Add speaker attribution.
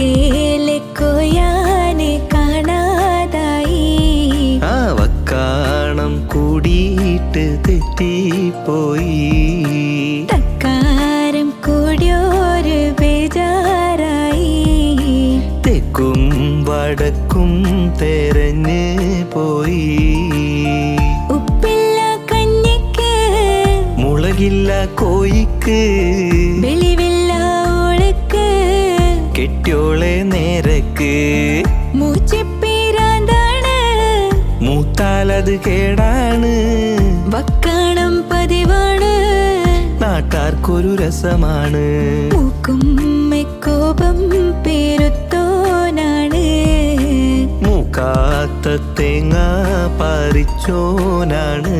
Speaker 1: വക്കേലെ കൊയാനെ കാണാതായി.
Speaker 2: ആ വക്കാണം കൂടിയിട്ട് തെറ്റിപ്പോയി.
Speaker 1: തക്കാരം കൂടിയൊരു ബേജാറായി.
Speaker 2: തെക്കും വടക്കും തെരഞ്ഞ് പോയി.
Speaker 1: ഉപ്പില്ല കഞ്ഞിക്ക്
Speaker 2: മുളകില്ല കോയിക്ക്
Speaker 1: വെളിവില്ല ഓളക്ക്
Speaker 2: കെട്ടിയോളെ നേരക്ക്.
Speaker 1: മൂച്ചിപ്പീരാന്താണ്
Speaker 2: മൂത്താലത് കേടാണ്.
Speaker 1: വക്കാണം പതിവാണ്
Speaker 2: നാട്ടാർക്കൊരു രസമാണ്.
Speaker 1: മൂക്കും കോപം പേരുത്തോനാണ്.
Speaker 2: മൂക്കാത്ത തേങ്ങ പറിച്ചോനാണ്.